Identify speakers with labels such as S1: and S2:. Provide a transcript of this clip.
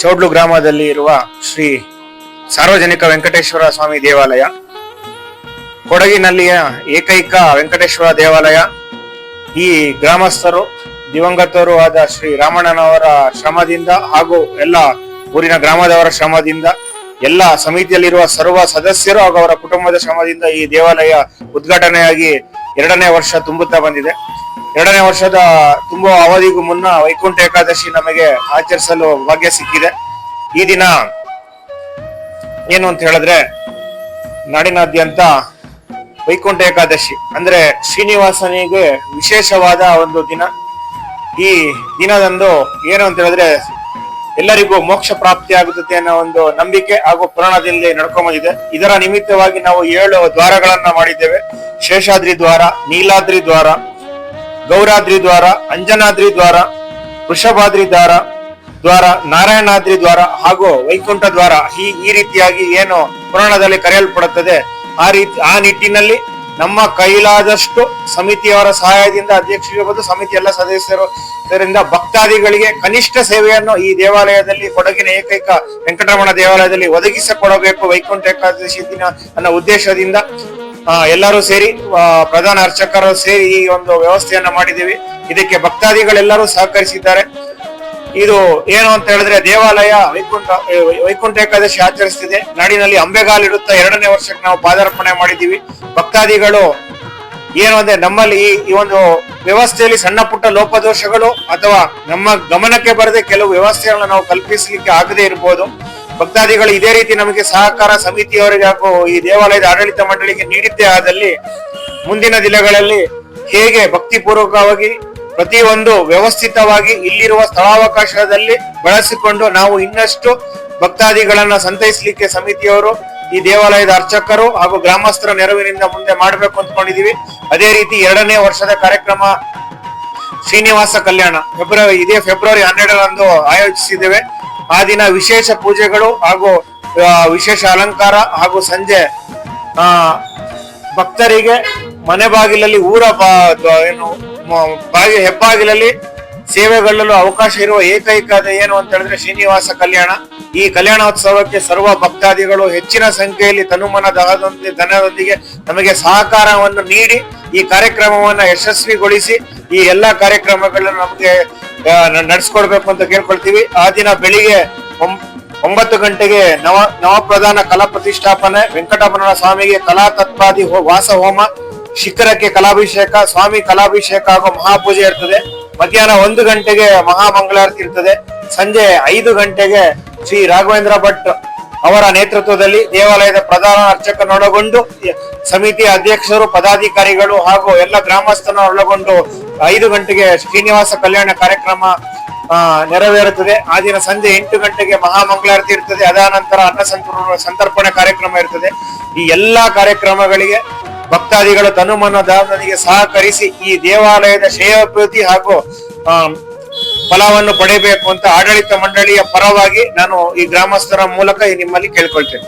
S1: ಚೌಡ್ಲು ಗ್ರಾಮದಲ್ಲಿ ಇರುವ ಶ್ರೀ ಸಾರ್ವಜನಿಕ ವೆಂಕಟೇಶ್ವರ ಸ್ವಾಮಿ ದೇವಾಲಯ ಕೊಡಗಿನಲ್ಲಿಯ ಏಕೈಕ ವೆಂಕಟೇಶ್ವರ ದೇವಾಲಯ. ಈ ಗ್ರಾಮಸ್ಥರು ದಿವಂಗತರು ಆದ ಶ್ರೀ ರಾಮಣ್ಣನವರ ಶ್ರಮದಿಂದ ಹಾಗೂ ಎಲ್ಲ ಊರಿನ ಗ್ರಾಮದವರ ಶ್ರಮದಿಂದ, ಎಲ್ಲ ಸಮಿತಿಯಲ್ಲಿರುವ ಸರ್ವ ಸದಸ್ಯರು ಹಾಗೂ ಅವರ ಕುಟುಂಬದ ಶ್ರಮದಿಂದ ಈ ದೇವಾಲಯ ಉದ್ಘಾಟನೆಯಾಗಿ 2ನೇ ವರ್ಷ ತುಂಬುತ್ತಾ ಬಂದಿದೆ. 2ನೇ ವರ್ಷದ ತುಂಬುವ ಅವಧಿಗೂ ಮುನ್ನ ವೈಕುಂಠ ಏಕಾದಶಿ ನಮಗೆ ಆಚರಿಸಲು ಭಾಗ್ಯ ಸಿಕ್ಕಿದೆ. ಈ ದಿನ ಏನು ಅಂತ ಹೇಳಿದ್ರೆ, ನಾಡಿನಾದ್ಯಂತ ವೈಕುಂಠ ಏಕಾದಶಿ ಅಂದ್ರೆ ಶ್ರೀನಿವಾಸನಿಗೆ ವಿಶೇಷವಾದ ಒಂದು ದಿನ. ಈ ದಿನದಂದು ಏನು ಅಂತ ಹೇಳಿದ್ರೆ ಎಲ್ಲರಿಗೂ ಮೋಕ್ಷ ಪ್ರಾಪ್ತಿ ಆಗುತ್ತದೆ ಅನ್ನೋ ಒಂದು ನಂಬಿಕೆ ಹಾಗೂ ಪುರಾಣದಲ್ಲಿ ನಡ್ಕೊಂಬಂದಿದೆ. ಇದರ ನಿಮಿತ್ತವಾಗಿ ನಾವು 7 ದ್ವಾರಗಳನ್ನ ಮಾಡಿದ್ದೇವೆ. ಶೇಷಾದ್ರಿ ದ್ವಾರ, ನೀಲಾದ್ರಿ ದ್ವಾರ, ಗೌರಾದ್ರಿ ದ್ವಾರ, ಅಂಜನಾದ್ರಿ ದ್ವಾರ, ವೃಷಭಾದ್ರಿ ದ್ವಾರ, ನಾರಾಯಣಾದ್ರಿ ದ್ವಾರ ಹಾಗೂ ವೈಕುಂಠ ದ್ವಾರ. ಈ ರೀತಿಯಾಗಿ ಏನು ಪುರಾಣದಲ್ಲಿ ಕರೆಯಲ್ಪಡುತ್ತದೆ, ಆ ನಿಟ್ಟಿನಲ್ಲಿ ನಮ್ಮ ಕೈಲಾದಷ್ಟು ಸಮಿತಿಯವರ ಸಹಾಯದಿಂದ, ಅಧ್ಯಕ್ಷರು ಸಮಿತಿ ಎಲ್ಲ ಸದಸ್ಯರಿಂದ ಭಕ್ತಾದಿಗಳಿಗೆ ಕನಿಷ್ಠ ಸೇವೆಯನ್ನು ಈ ದೇವಾಲಯದಲ್ಲಿ, ಕೊಡಗಿನ ಏಕೈಕ ವೆಂಕಟರಮಣ ದೇವಾಲಯದಲ್ಲಿ ಒದಗಿಸಿಕೊಡಬೇಕು ವೈಕುಂಠ ಏಕಾದಶಿ ದಿನ ಅನ್ನೋ ಉದ್ದೇಶದಿಂದ ಎಲ್ಲರೂ ಸೇರಿ, ಪ್ರಧಾನ ಅರ್ಚಕರು ಸೇರಿ ಈ ಒಂದು ವ್ಯವಸ್ಥೆಯನ್ನ ಮಾಡಿದ್ದೀವಿ. ಇದಕ್ಕೆ ಭಕ್ತಾದಿಗಳೆಲ್ಲರೂ ಸಹಕರಿಸಿದ್ದಾರೆ. ಇದು ಏನು ಅಂತ ಹೇಳಿದ್ರೆ, ದೇವಾಲಯ ವೈಕುಂಠ ಏಕಾದಶಿ ಆಚರಿಸ್ತಿದೆ. ನಾಡಿನಲ್ಲಿ ಅಂಬೆಗಾಲಿಡುತ್ತಾ 2ನೇ ವರ್ಷಕ್ಕೆ ನಾವು ಪಾದಾರ್ಪಣೆ ಮಾಡಿದ್ದೀವಿ. ಭಕ್ತಾದಿಗಳು ಏನು ಅಂದ್ರೆ, ನಮ್ಮಲ್ಲಿ ಈ ಒಂದು ವ್ಯವಸ್ಥೆಯಲ್ಲಿ ಸಣ್ಣ ಪುಟ್ಟ ಲೋಪದೋಷಗಳು ಅಥವಾ ನಮ್ಮ ಗಮನಕ್ಕೆ ಬರದೆ ಕೆಲವು ವ್ಯವಸ್ಥೆಗಳನ್ನ ನಾವು ಕಲ್ಪಿಸಲಿಕ್ಕೆ ಆಗದೆ ಇರಬಹುದು. ಭಕ್ತಾದಿಗಳು ಇದೇ ರೀತಿ ನಮಗೆ ಸಹಕಾರ ಸಮಿತಿಯವರಿಗೆ ಹಾಗೂ ಈ ದೇವಾಲಯದ ಆಡಳಿತ ಮಂಡಳಿಗೆ ನೀಡಿದ್ದೇ ಆದಲ್ಲಿ ಮುಂದಿನ ದಿನಗಳಲ್ಲಿ ಹೇಗೆ ಭಕ್ತಿಪೂರ್ವಕವಾಗಿ ಪ್ರತಿಯೊಂದು ವ್ಯವಸ್ಥಿತವಾಗಿ ಇಲ್ಲಿರುವ ಸ್ಥಳಾವಕಾಶದಲ್ಲಿ ಬಳಸಿಕೊಂಡು ನಾವು ಇನ್ನಷ್ಟು ಭಕ್ತಾದಿಗಳನ್ನ ಸಂತೈಸಲಿಕ್ಕೆ ಸಮಿತಿಯವರು, ಈ ದೇವಾಲಯದ ಅರ್ಚಕರು ಹಾಗೂ ಗ್ರಾಮಸ್ಥರ ನೆರವಿನಿಂದ ಮುಂದೆ ಮಾಡಬೇಕು ಅಂದ್ಕೊಂಡಿದೀವಿ. ಅದೇ ರೀತಿ 2ನೇ ವರ್ಷದ ಕಾರ್ಯಕ್ರಮ ಶ್ರೀನಿವಾಸ ಕಲ್ಯಾಣ ಫೆಬ್ರವರಿ 12ರಂದು ಆಯೋಜಿಸಿದ್ದೇವೆ. ಆ ದಿನ ವಿಶೇಷ ಪೂಜೆಗಳು ಹಾಗೂ ವಿಶೇಷ ಅಲಂಕಾರ ಹಾಗೂ ಸಂಜೆ ಭಕ್ತರಿಗೆ ಮನೆ ಬಾಗಿಲಲ್ಲಿ ಹೆಬ್ಬಾಗಿಲಲ್ಲಿ ಸೇವೆಗೊಳ್ಳಲು ಅವಕಾಶ ಇರುವ ಏಕೈಕ ಏನು ಅಂತ ಹೇಳಿದ್ರೆ ಶ್ರೀನಿವಾಸ ಕಲ್ಯಾಣ. ಈ ಕಲ್ಯಾಣೋತ್ಸವಕ್ಕೆ ಸರ್ವ ಭಕ್ತಾದಿಗಳು ಹೆಚ್ಚಿನ ಸಂಖ್ಯೆಯಲ್ಲಿ ತನುಮನ ಧನದೊಂದಿಗೆ ನಮಗೆ ಸಹಕಾರವನ್ನು ನೀಡಿ ಈ ಕಾರ್ಯಕ್ರಮವನ್ನ ಯಶಸ್ವಿಗೊಳಿಸಿ ಈ ಎಲ್ಲಾ ಕಾರ್ಯಕ್ರಮಗಳನ್ನು ನಮಗೆ ನಡೆಸ್ಕೊಡ್ಬೇಕು ಅಂತ ಕೇಳ್ಕೊಳ್ತೀವಿ. ಆ ದಿನ ಬೆಳಿಗ್ಗೆ 9 ಗಂಟೆಗೆ ನವಪ್ರಧಾನ ಕಲಾ ಪ್ರತಿಷ್ಠಾಪನೆ, ವೆಂಕಟರಮಣ ಸ್ವಾಮಿಗೆ ಕಲಾ ತತ್ಪಾದಿ ವಾಸ ಹೋಮ, ಶಿಖರಕ್ಕೆ ಕಲಾಭಿಷೇಕ, ಸ್ವಾಮಿ ಕಲಾಭಿಷೇಕ ಹಾಗೂ ಮಹಾಪೂಜೆ ಇರ್ತದೆ. ಮಧ್ಯಾಹ್ನ 1 ಗಂಟೆಗೆ ಮಹಾಮಂಗಳಾರತಿ ಇರ್ತದೆ. ಸಂಜೆ 5 ಗಂಟೆಗೆ ಶ್ರೀ ರಾಘವೇಂದ್ರ ಭಟ್ ಅವರ ನೇತೃತ್ವದಲ್ಲಿ ದೇವಾಲಯದ ಪ್ರಧಾನ ಅರ್ಚಕನೊಳಗೊಂಡು ಸಮಿತಿ ಅಧ್ಯಕ್ಷರು, ಪದಾಧಿಕಾರಿಗಳು ಹಾಗೂ ಎಲ್ಲ ಗ್ರಾಮಸ್ಥರನ್ನು ಒಳಗೊಂಡು 5 ಗಂಟೆಗೆ ಶ್ರೀನಿವಾಸ ಕಲ್ಯಾಣ ಕಾರ್ಯಕ್ರಮ ನೆರವೇರುತ್ತದೆ. ಆ ದಿನ ಸಂಜೆ 8 ಗಂಟೆಗೆ ಮಹಾಮಂಗಳಾರತಿ ಇರ್ತದೆ. ಅದಾದ ನಂತರ ಸಂತರ್ಪಣೆ ಕಾರ್ಯಕ್ರಮ ಇರ್ತದೆ. ಈ ಎಲ್ಲಾ ಕಾರ್ಯಕ್ರಮಗಳಿಗೆ ಭಕ್ತಾದಿಗಳು ತನುಮನದಾನನಿಗೆ ಸಹಕರಿಸಿ ಈ ದೇವಾಲಯದ ಶ್ರೇಯೋಭಿವೃದ್ಧಿ ಹಾಗೂ ಫಲವನ್ನು ಪಡೆಯಬೇಕು ಅಂತ ಆಡಳಿತ ಮಂಡಳಿಯ ಪರವಾಗಿ ನಾನು ಈ ಗ್ರಾಮಸ್ಥರ ಮೂಲಕ ನಿಮ್ಮಲ್ಲಿ ಕೇಳ್ಕೊಳ್ತೇನೆ.